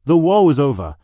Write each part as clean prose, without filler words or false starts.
The war was over,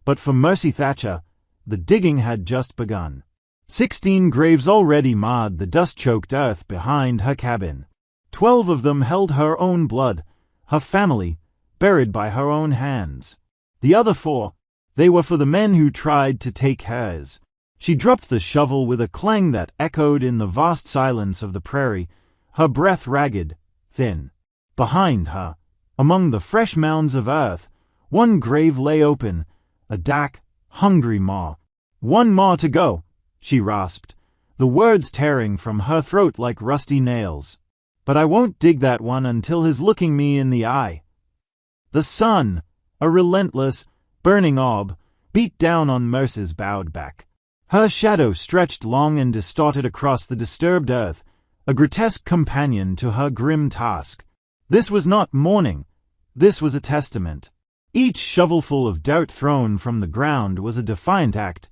but for Mercy Thatcher, the digging had just begun. 16 graves already marred the dust-choked earth behind her cabin. 12 of them held her own blood, her family, buried by her own hands. The other 4, they were for the men who tried to take hers. She dropped the shovel with a clang that echoed in the vast silence of the prairie, her breath ragged, thin. Behind her, among the fresh mounds of earth, one grave lay open, a dark, hungry maw. "One maw to go," she rasped, the words tearing from her throat like rusty nails. "But I won't dig that one until he's looking me in the eye." The sun, a relentless, burning orb, beat down on Mercy's bowed back. Her shadow stretched long and distorted across the disturbed earth, a grotesque companion to her grim task. This was not mourning, this was a testament. Each shovelful of dirt thrown from the ground was a defiant act,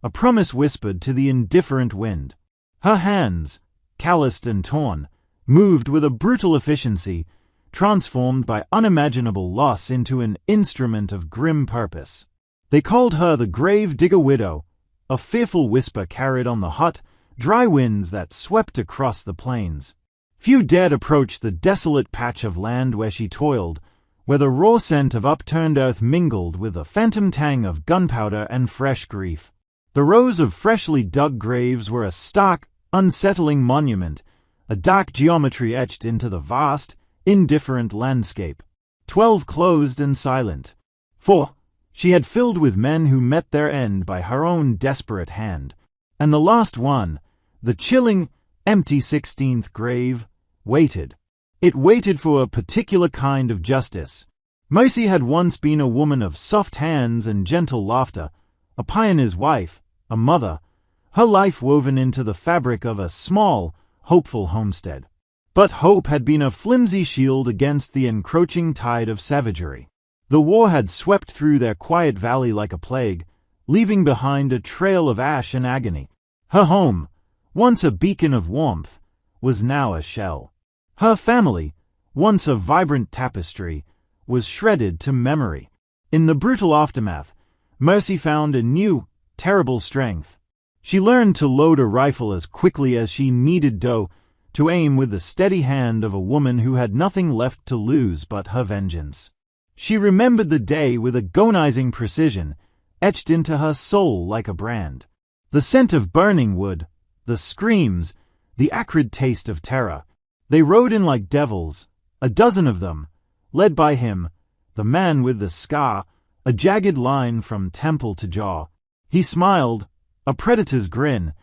a promise whispered to the indifferent wind. Her hands, calloused and torn, moved with a brutal efficiency, transformed by unimaginable loss into an instrument of grim purpose. They called her the grave digger widow, a fearful whisper carried on the hot, dry winds that swept across the plains. Few dared approach the desolate patch of land where she toiled, where the raw scent of upturned earth mingled with the phantom tang of gunpowder and fresh grief. The rows of freshly dug graves were a stark, unsettling monument, a dark geometry etched into the vast, indifferent landscape. 12 closed and silent. 4 she had filled with men who met their end by her own desperate hand. And the last one, the chilling, empty 16th grave, waited. It waited for a particular kind of justice. Mercy had once been a woman of soft hands and gentle laughter, a pioneer's wife, a mother, her life woven into the fabric of a small, hopeful homestead. But hope had been a flimsy shield against the encroaching tide of savagery. The war had swept through their quiet valley like a plague, leaving behind a trail of ash and agony. Her home, once a beacon of warmth, was now a shell. Her family, once a vibrant tapestry, was shredded to memory. In the brutal aftermath, Mercy found a new, terrible strength. She learned to load a rifle as quickly as she kneaded dough, to aim with the steady hand of a woman who had nothing left to lose but her vengeance. She remembered the day with agonizing precision, etched into her soul like a brand. The scent of burning wood, the screams, the acrid taste of terror. They rode in like devils, a dozen of them, led by him, the man with the scar, a jagged line from temple to jaw. He smiled, a predator's grin,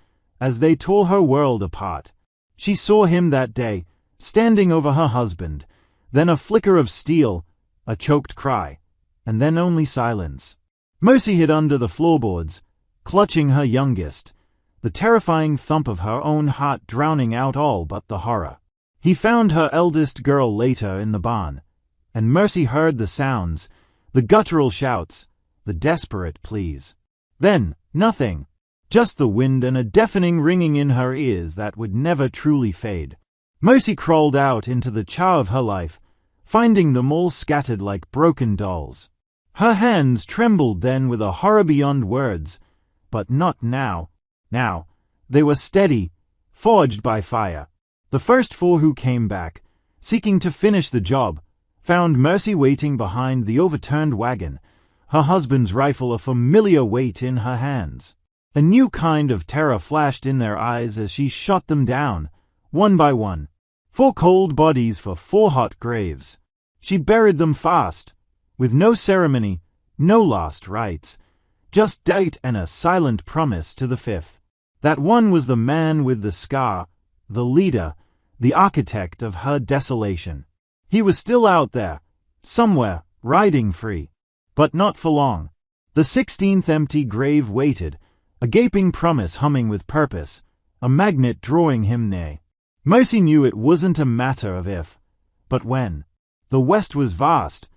as they tore her world apart. She saw him that day, standing over her husband, then a flicker of steel, a choked cry, and then only silence. Mercy hid under the floorboards, clutching her youngest, the terrifying thump of her own heart drowning out all but the horror. He found her eldest girl later in the barn, and Mercy heard the sounds, the guttural shouts, the desperate pleas. Then, nothing. Just the wind and a deafening ringing in her ears that would never truly fade. Mercy crawled out into the char of her life, finding them all scattered like broken dolls. Her hands trembled then with a horror beyond words, but not now. Now, they were steady, forged by fire. The first 4 who came back, seeking to finish the job, found Mercy waiting behind the overturned wagon, her husband's rifle a familiar weight in her hands. A new kind of terror flashed in their eyes as she shot them down, one by one. 4 cold bodies for 4 hot graves. She buried them fast, with no ceremony, no last rites, just date and a silent promise to the 5th. That one was the man with the scar, the leader, the architect of her desolation. He was still out there, somewhere, riding free. But not for long. The 16th empty grave waited, a gaping promise humming with purpose, a magnet drawing him near. Mercy knew it wasn't a matter of if, but when. The West was vast,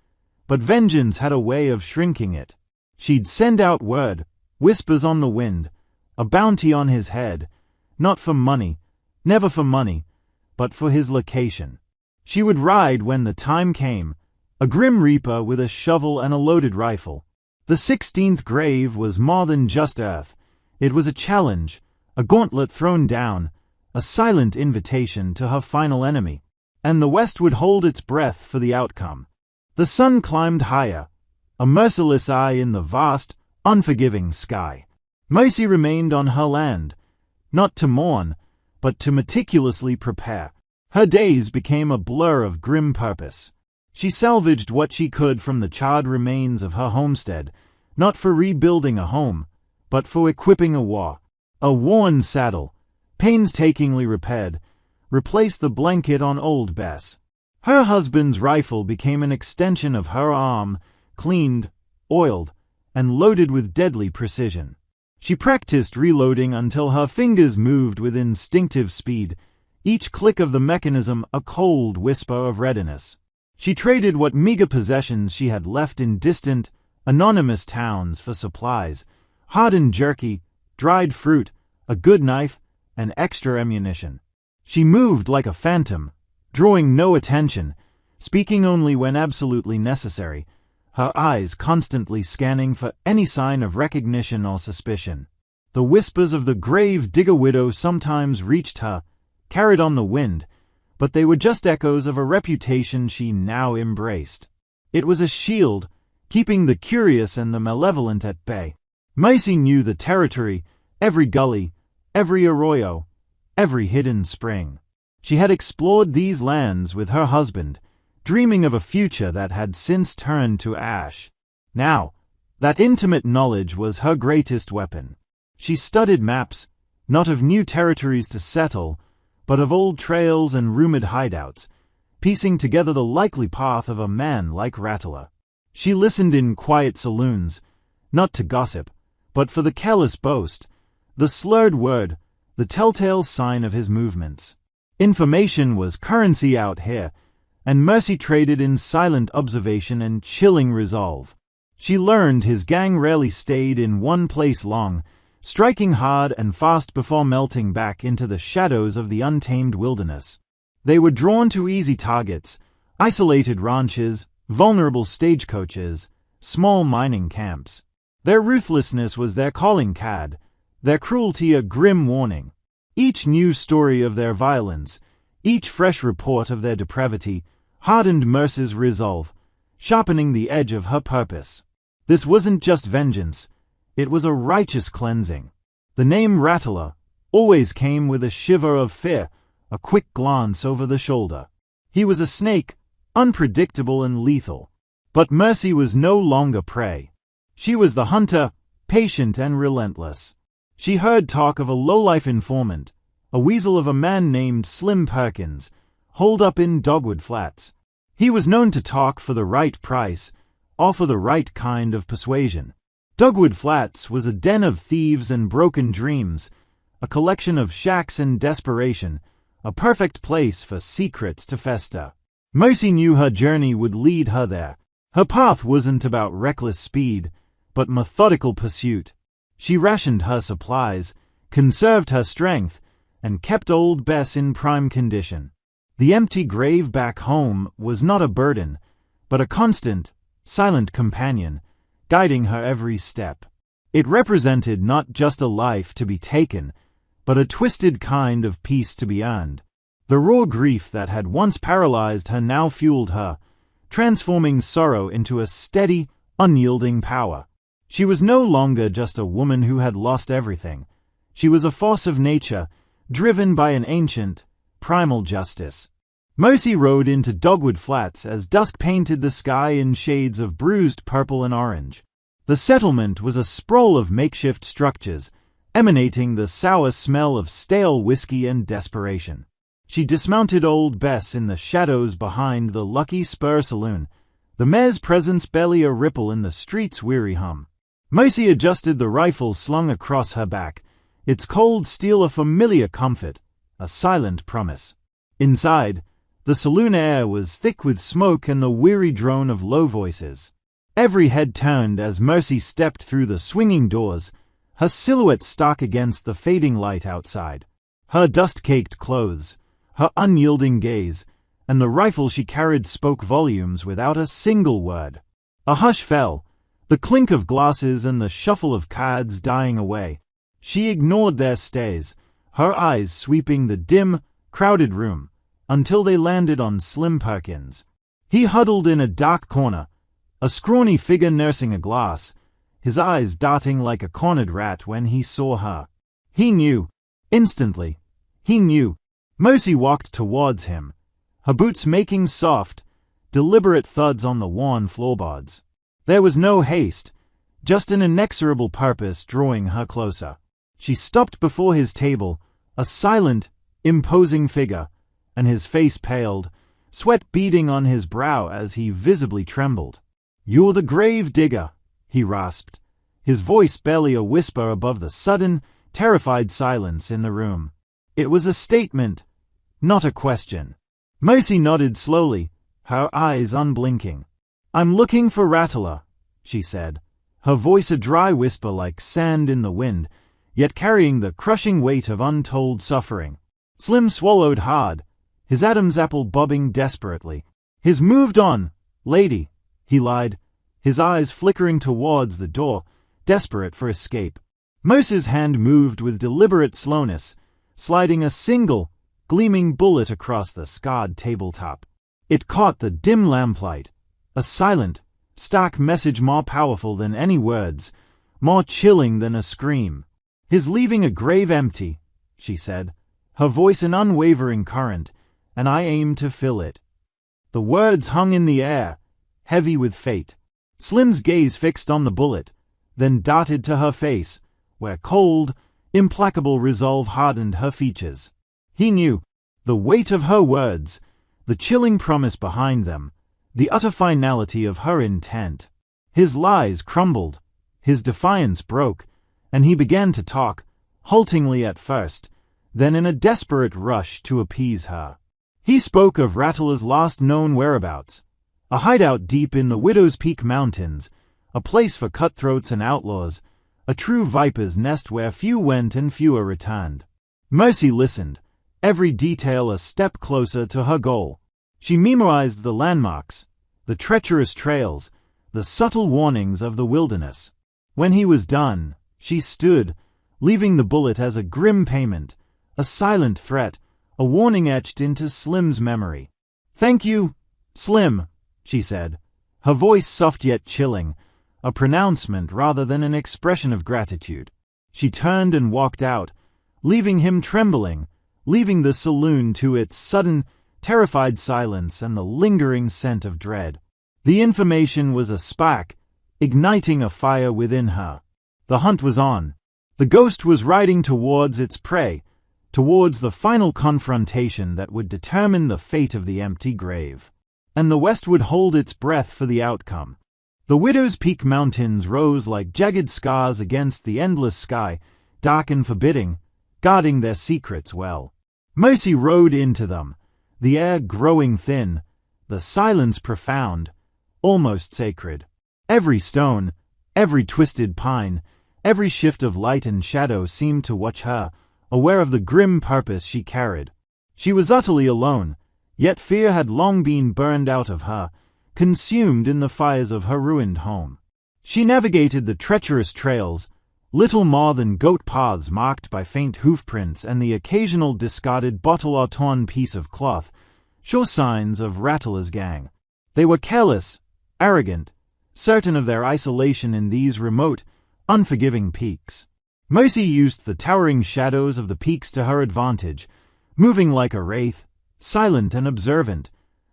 but vengeance had a way of shrinking it. She'd send out word, whispers on the wind, a bounty on his head, not for money, never for money, but for his location. She would ride when the time came, a grim reaper with a shovel and a loaded rifle. The 16th grave was more than just earth. It was a challenge, a gauntlet thrown down, a silent invitation to her final enemy. And the West would hold its breath for the outcome. The sun climbed higher, a merciless eye in the vast, unforgiving sky. Mercy remained on her land, not to mourn, but to meticulously prepare. Her days became a blur of grim purpose. She salvaged what she could from the charred remains of her homestead, not for rebuilding a home, but for equipping a war. A worn saddle, painstakingly repaired, replaced the blanket on old Bess. Her husband's rifle became an extension of her arm, cleaned, oiled, and loaded with deadly precision. She practiced reloading until her fingers moved with instinctive speed, each click of the mechanism a cold whisper of readiness. She traded what meager possessions she had left in distant, anonymous towns for supplies, hardened jerky, dried fruit, a good knife, and extra ammunition. She moved like a phantom, drawing no attention, speaking only when absolutely necessary, her eyes constantly scanning for any sign of recognition or suspicion. The whispers of the grave digger widow sometimes reached her, carried on the wind, but they were just echoes of a reputation she now embraced. It was a shield, keeping the curious and the malevolent at bay. Mercy knew the territory, every gully, every arroyo, every hidden spring. She had explored these lands with her husband, dreaming of a future that had since turned to ash. Now, that intimate knowledge was her greatest weapon. She studied maps, not of new territories to settle, but of old trails and rumored hideouts, piecing together the likely path of a man like Rattler. She listened in quiet saloons, not to gossip, but for the careless boast, the slurred word, the telltale sign of his movements. Information was currency out here, and Mercy traded in silent observation and chilling resolve. She learned his gang rarely stayed in one place long, striking hard and fast before melting back into the shadows of the untamed wilderness. They were drawn to easy targets, isolated ranches, vulnerable stagecoaches, small mining camps. Their ruthlessness was their calling card, their cruelty a grim warning. Each new story of their violence, each fresh report of their depravity, hardened Mercy's resolve, sharpening the edge of her purpose. This wasn't just vengeance, it was a righteous cleansing. The name Rattler always came with a shiver of fear, a quick glance over the shoulder. He was a snake, unpredictable and lethal. But Mercy was no longer prey. She was the hunter, patient and relentless. She heard talk of a lowlife informant, a weasel of a man named Slim Perkins, holed up in Dogwood Flats. He was known to talk for the right price, or for the right kind of persuasion. Dogwood Flats was a den of thieves and broken dreams, a collection of shacks and desperation, a perfect place for secrets to fester. Mercy knew her journey would lead her there. Her path wasn't about reckless speed, but methodical pursuit. She rationed her supplies, conserved her strength, and kept old Bess in prime condition. The empty grave back home was not a burden, but a constant, silent companion, guiding her every step. It represented not just a life to be taken, but a twisted kind of peace to be earned. The raw grief that had once paralyzed her now fueled her, transforming sorrow into a steady, unyielding power. She was no longer just a woman who had lost everything. She was a force of nature, driven by an ancient, primal justice. Mercy rode into Dogwood Flats as dusk painted the sky in shades of bruised purple and orange. The settlement was a sprawl of makeshift structures, emanating the sour smell of stale whiskey and desperation. She dismounted old Bess in the shadows behind the Lucky Spur Saloon, the mare's presence barely a ripple in the street's weary hum. Mercy adjusted the rifle slung across her back, its cold steel a familiar comfort, a silent promise. Inside, the saloon air was thick with smoke and the weary drone of low voices. Every head turned as Mercy stepped through the swinging doors, her silhouette stark against the fading light outside. Her dust-caked clothes, her unyielding gaze, and the rifle she carried spoke volumes without a single word. A hush fell, the clink of glasses and the shuffle of cards dying away. She ignored their stares, her eyes sweeping the dim, crowded room, until they landed on Slim Perkins. He huddled in a dark corner, a scrawny figure nursing a glass, his eyes darting like a cornered rat when he saw her. He knew. Instantly. He knew. Mercy walked towards him, her boots making soft, deliberate thuds on the worn floorboards. There was no haste, just an inexorable purpose drawing her closer. She stopped before his table, a silent, imposing figure, and his face paled, sweat beading on his brow as he visibly trembled. "You're the grave digger," he rasped, his voice barely a whisper above the sudden, terrified silence in the room. It was a statement, not a question. Mercy nodded slowly, her eyes unblinking. "I'm looking for Rattler," she said, her voice a dry whisper like sand in the wind, yet carrying the crushing weight of untold suffering. Slim swallowed hard, his Adam's apple bobbing desperately. "He's moved on, lady," he lied, his eyes flickering towards the door, desperate for escape. Mercy's hand moved with deliberate slowness, sliding a single, gleaming bullet across the scarred tabletop. It caught the dim lamplight, a silent, stark message more powerful than any words, more chilling than a scream. "He's leaving a grave empty," she said, her voice an unwavering current, "and I aim to fill it." The words hung in the air, heavy with fate. Slim's gaze fixed on the bullet, then darted to her face, where cold, implacable resolve hardened her features. He knew the weight of her words, the chilling promise behind them, the utter finality of her intent. His lies crumbled, his defiance broke, and he began to talk, haltingly at first, then in a desperate rush to appease her. He spoke of Rattler's last known whereabouts, a hideout deep in the Widow's Peak Mountains, a place for cutthroats and outlaws, a true viper's nest where few went and fewer returned. Mercy listened, every detail a step closer to her goal. She memorized the landmarks, the treacherous trails, the subtle warnings of the wilderness. When he was done, she stood, leaving the bullet as a grim payment, a silent threat, a warning etched into Slim's memory. "Thank you, Slim," she said, her voice soft yet chilling, a pronouncement rather than an expression of gratitude. She turned and walked out, leaving him trembling, leaving the saloon to its sudden, terrified silence and the lingering scent of dread. The information was a spark, igniting a fire within her. The hunt was on. The ghost was riding towards its prey, towards the final confrontation that would determine the fate of the empty grave. And the West would hold its breath for the outcome. The Widow's Peak Mountains rose like jagged scars against the endless sky, dark and forbidding, guarding their secrets well. Mercy rode into them, the air growing thin, the silence profound, almost sacred. Every stone, every twisted pine, every shift of light and shadow seemed to watch her, aware of the grim purpose she carried. She was utterly alone, yet fear had long been burned out of her, consumed in the fires of her ruined home. She navigated the treacherous trails, little more than goat paths marked by faint hoofprints and the occasional discarded bottle or torn piece of cloth, sure signs of Rattler's gang. They were careless, arrogant, certain of their isolation in these remote, unforgiving peaks. Mercy used the towering shadows of the peaks to her advantage, moving like a wraith, silent and observant,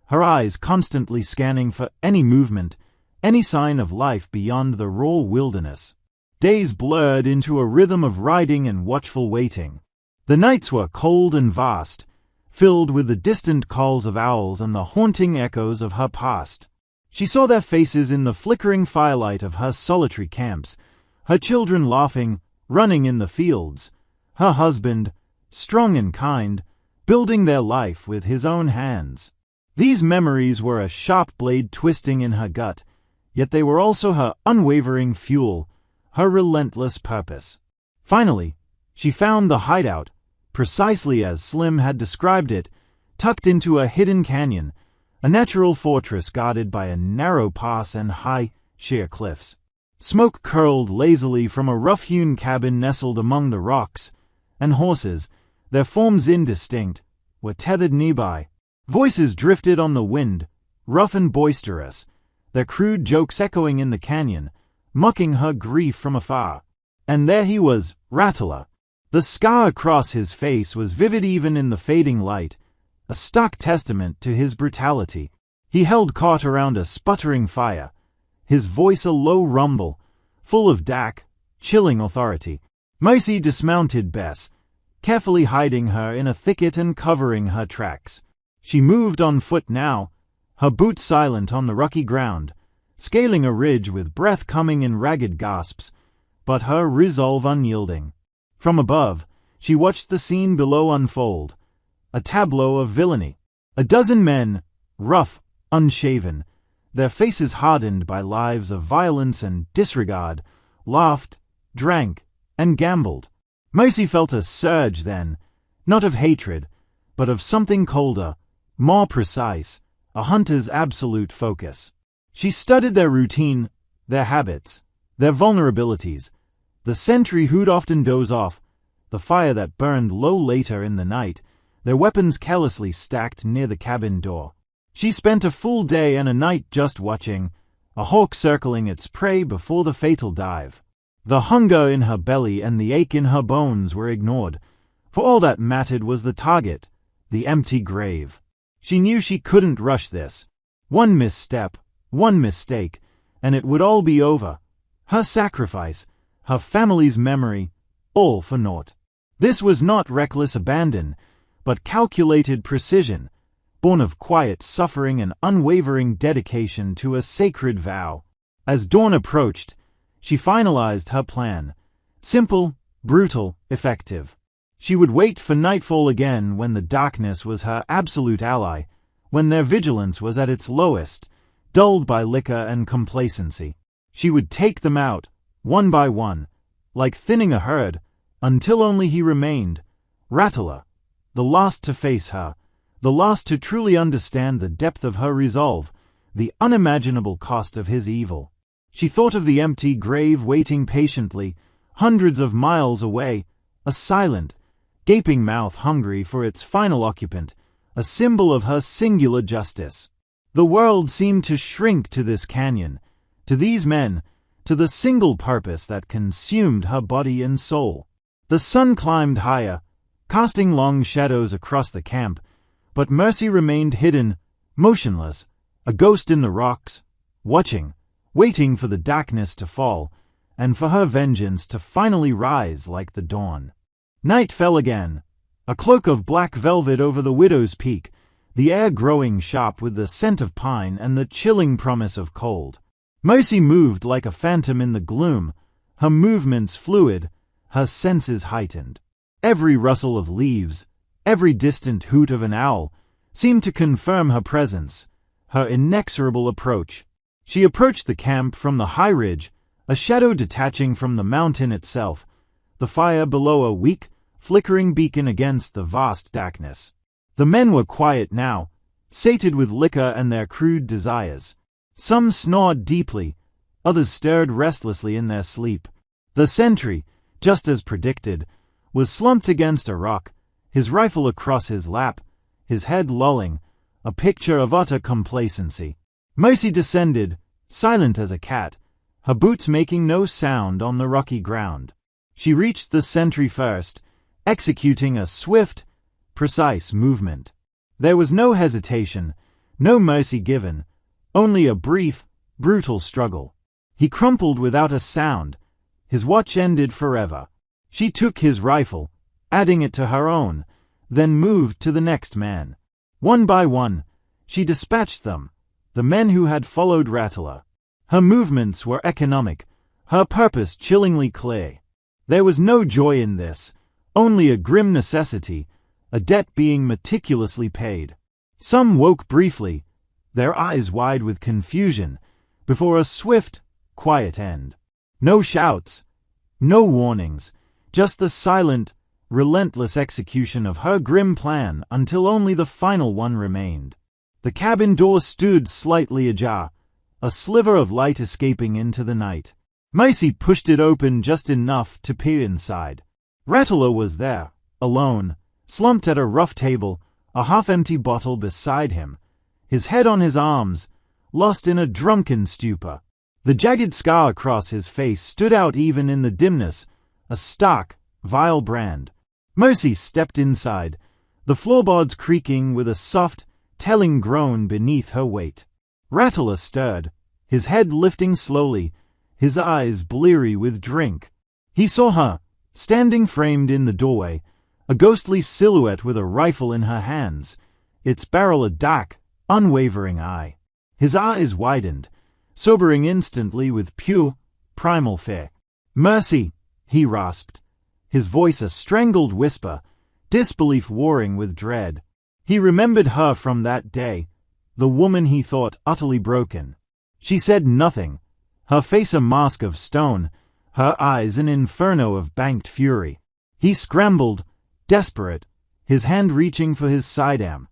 her eyes constantly scanning for any movement, any sign of life beyond the raw wilderness. Days blurred into a rhythm of riding and watchful waiting. The nights were cold and vast, filled with the distant calls of owls and the haunting echoes of her past. She saw their faces in the flickering firelight of her solitary camps, her children laughing, running in the fields, her husband, strong and kind, building their life with his own hands. These memories were a sharp blade twisting in her gut, yet they were also her unwavering fuel, her relentless purpose. Finally, she found the hideout, precisely as Slim had described it, tucked into a hidden canyon, a natural fortress guarded by a narrow pass and high, sheer cliffs. Smoke curled lazily from a rough-hewn cabin nestled among the rocks, and horses, their forms indistinct, were tethered nearby. Voices drifted on the wind, rough and boisterous, their crude jokes echoing in the canyon, mocking her grief from afar. And there he was, Rattler. The scar across his face was vivid even in the fading light, a stark testament to his brutality. He held caught around a sputtering fire, his voice a low rumble, full of dark, chilling authority. Mercy dismounted Bess, carefully hiding her in a thicket and covering her tracks. She moved on foot now, her boots silent on the rocky ground, scaling a ridge with breath coming in ragged gasps, but her resolve unyielding. From above, she watched the scene below unfold, a tableau of villainy. A dozen men, rough, unshaven, their faces hardened by lives of violence and disregard, laughed, drank, and gambled. Mercy felt a surge then, not of hatred, but of something colder, more precise, a hunter's absolute focus. She studied their routine, their habits, their vulnerabilities, the sentry who'd often doze off, the fire that burned low later in the night, their weapons carelessly stacked near the cabin door. She spent a full day and a night just watching, a hawk circling its prey before the fatal dive. The hunger in her belly and the ache in her bones were ignored, for all that mattered was the target, the empty grave. She knew she couldn't rush this. One misstep, one mistake, and it would all be over. Her sacrifice, her family's memory, all for naught. This was not reckless abandon, but calculated precision, born of quiet suffering and unwavering dedication to a sacred vow. As dawn approached, she finalized her plan. Simple, brutal, effective. She would wait for nightfall again when the darkness was her absolute ally, when their vigilance was at its lowest, dulled by liquor and complacency. She would take them out, one by one, like thinning a herd, until only he remained, Rattler, the last to face her, the last to truly understand the depth of her resolve, the unimaginable cost of his evil. She thought of the empty grave waiting patiently, hundreds of miles away, a silent, gaping mouth hungry for its final occupant, a symbol of her singular justice. The world seemed to shrink to this canyon, to these men, to the single purpose that consumed her body and soul. The sun climbed higher, casting long shadows across the camp, but Mercy remained hidden, motionless, a ghost in the rocks, watching, waiting for the darkness to fall, and for her vengeance to finally rise like the dawn. Night fell again, a cloak of black velvet over the widow's peak, the air growing sharp with the scent of pine and the chilling promise of cold. Mercy moved like a phantom in the gloom, her movements fluid, her senses heightened. Every rustle of leaves, every distant hoot of an owl, seemed to confirm her presence, her inexorable approach. She approached the camp from the high ridge, a shadow detaching from the mountain itself, the fire below a weak, flickering beacon against the vast darkness. The men were quiet now, sated with liquor and their crude desires. Some snored deeply, others stirred restlessly in their sleep. The sentry, just as predicted, was slumped against a rock, his rifle across his lap, his head lolling, a picture of utter complacency. Mercy descended, silent as a cat, her boots making no sound on the rocky ground. She reached the sentry first, executing a swift, precise movement. There was no hesitation, no mercy given, only a brief, brutal struggle. He crumpled without a sound, his watch ended forever. She took his rifle, adding it to her own, then moved to the next man. One by one, she dispatched them, the men who had followed Rattler. Her movements were economic, her purpose chillingly clear. There was no joy in this, only a grim necessity, a debt being meticulously paid. Some woke briefly, their eyes wide with confusion, before a swift, quiet end. No shouts, no warnings, just the silent, relentless execution of her grim plan until only the final one remained. The cabin door stood slightly ajar, a sliver of light escaping into the night. Mercy pushed it open just enough to peer inside. Rattler was there, alone, slumped at a rough table, a half-empty bottle beside him, his head on his arms, lost in a drunken stupor. The jagged scar across his face stood out even in the dimness, a stark, vile brand. Mercy stepped inside, the floorboards creaking with a soft, telling groan beneath her weight. Rattler stirred, his head lifting slowly, his eyes bleary with drink. He saw her, standing framed in the doorway, a ghostly silhouette with a rifle in her hands, its barrel a dark, unwavering eye. His eyes widened, sobering instantly with pure, primal fear. "Mercy," he rasped, his voice a strangled whisper, disbelief warring with dread. He remembered her from that day, the woman he thought utterly broken. She said nothing, her face a mask of stone, her eyes an inferno of banked fury. He scrambled, desperate, his hand reaching for his sidearm.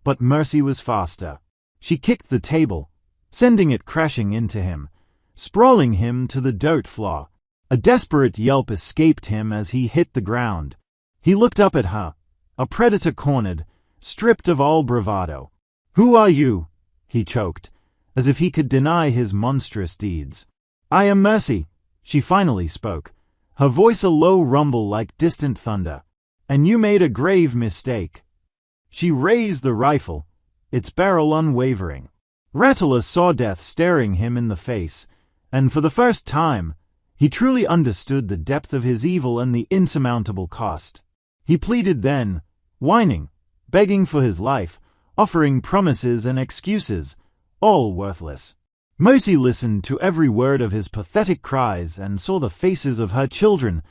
But Mercy was faster. She kicked the table, sending it crashing into him, sprawling him to the dirt floor. A desperate yelp escaped him as he hit the ground. He looked up at her, a predator cornered, stripped of all bravado. "Who are you?" he choked, as if he could deny his monstrous deeds. "I am Mercy," she finally spoke, her voice a low rumble like distant thunder. "And you made a grave mistake." She raised the rifle, its barrel unwavering. Rattler saw death staring him in the face, and for the first time, he truly understood the depth of his evil and the insurmountable cost. He pleaded then, whining, begging for his life, offering promises and excuses, all worthless. Mercy listened to every word of his pathetic cries and saw the faces of her children,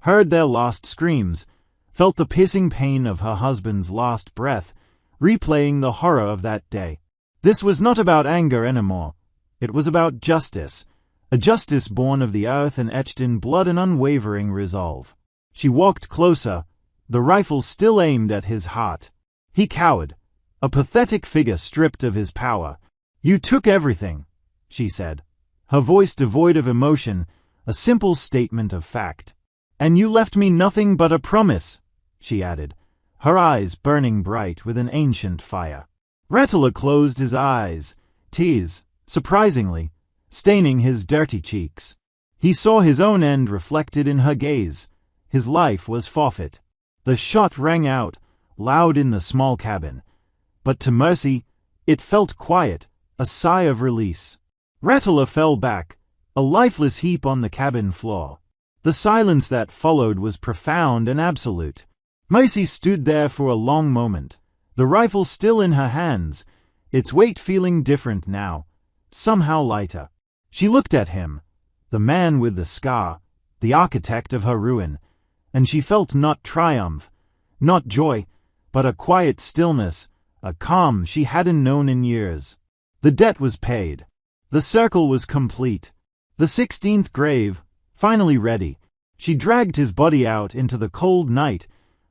heard their last screams, felt the piercing pain of her husband's last breath, replaying the horror of that day. This was not about anger anymore. It was about justice, a justice born of the earth and etched in blood and unwavering resolve. She walked closer, the rifle still aimed at his heart. He cowered, a pathetic figure stripped of his power. "You took everything," she said, her voice devoid of emotion, a simple statement of fact. "And you left me nothing but a promise," she added, her eyes burning bright with an ancient fire. Rattler closed his eyes, tears, surprisingly, staining his dirty cheeks. He saw his own end reflected in her gaze. His life was forfeit. The shot rang out, loud in the small cabin. But to Mercy, it felt quiet, a sigh of release. Rattler fell back, a lifeless heap on the cabin floor. The silence that followed was profound and absolute. Mercy stood there for a long moment, the rifle still in her hands, its weight feeling different now, somehow lighter. She looked at him, the man with the scar, the architect of her ruin, and she felt not triumph, not joy, but a quiet stillness, a calm she hadn't known in years. The debt was paid. The circle was complete. The 16th grave, finally ready. She dragged his body out into the cold night,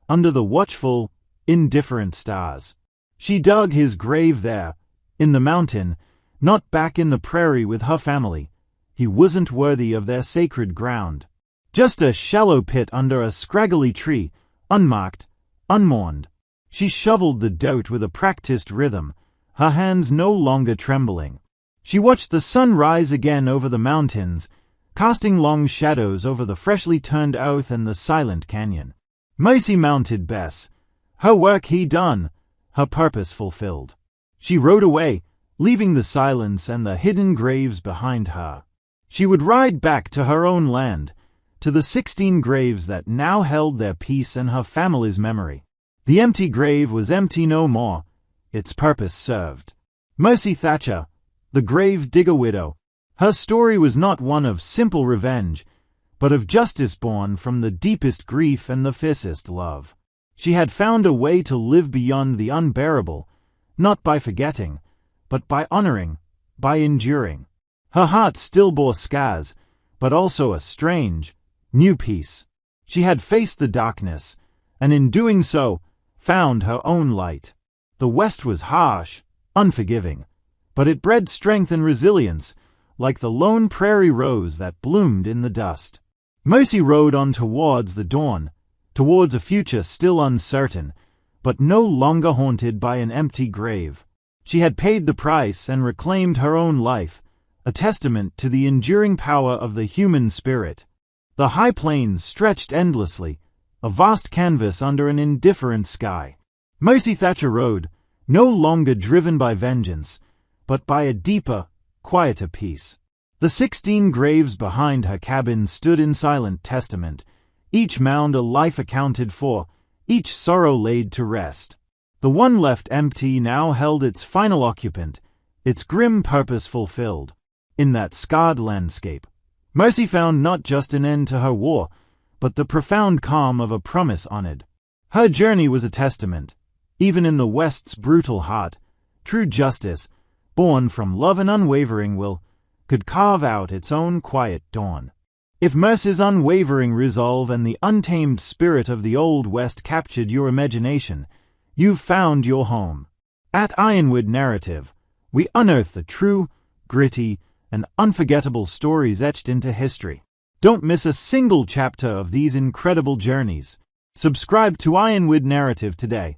under the watchful, indifferent stars. She dug his grave there, in the mountain, not back in the prairie with her family. He wasn't worthy of their sacred ground. Just a shallow pit under a scraggly tree, unmarked, unmourned. She shoveled the dirt with a practiced rhythm, her hands no longer trembling. She watched the sun rise again over the mountains, casting long shadows over the freshly turned earth and the silent canyon. Mercy mounted Bess, her work he done, her purpose fulfilled. She rode away, leaving the silence and the hidden graves behind her. She would ride back to her own land, to the 16 graves that now held their peace and her family's memory. The empty grave was empty no more, its purpose served. Mercy Thatcher, the grave digger widow. Her story was not one of simple revenge, but of justice born from the deepest grief and the fiercest love. She had found a way to live beyond the unbearable, not by forgetting, but by honoring, by enduring. Her heart still bore scars, but also a strange, new peace. She had faced the darkness, and in doing so, found her own light. The West was harsh, unforgiving, but it bred strength and resilience, like the lone prairie rose that bloomed in the dust. Mercy rode on towards the dawn, towards a future still uncertain, but no longer haunted by an empty grave. She had paid the price and reclaimed her own life, a testament to the enduring power of the human spirit. The high plains stretched endlessly, a vast canvas under an indifferent sky. Mercy Thatcher rode, no longer driven by vengeance, but by a deeper, quieter peace. The 16 graves behind her cabin stood in silent testament, each mound a life accounted for, each sorrow laid to rest. The one left empty now held its final occupant, its grim purpose fulfilled. In that scarred landscape, Mercy found not just an end to her war, but the profound calm of a promise honored. Her journey was a testament. Even in the West's brutal heart, true justice, born from love and unwavering will, could carve out its own quiet dawn. If Mercy's unwavering resolve and the untamed spirit of the Old West captured your imagination, you've found your home. At Ironwood Narrative, we unearth the true, gritty, and unforgettable stories etched into history. Don't miss a single chapter of these incredible journeys. Subscribe to Ironwood Narrative today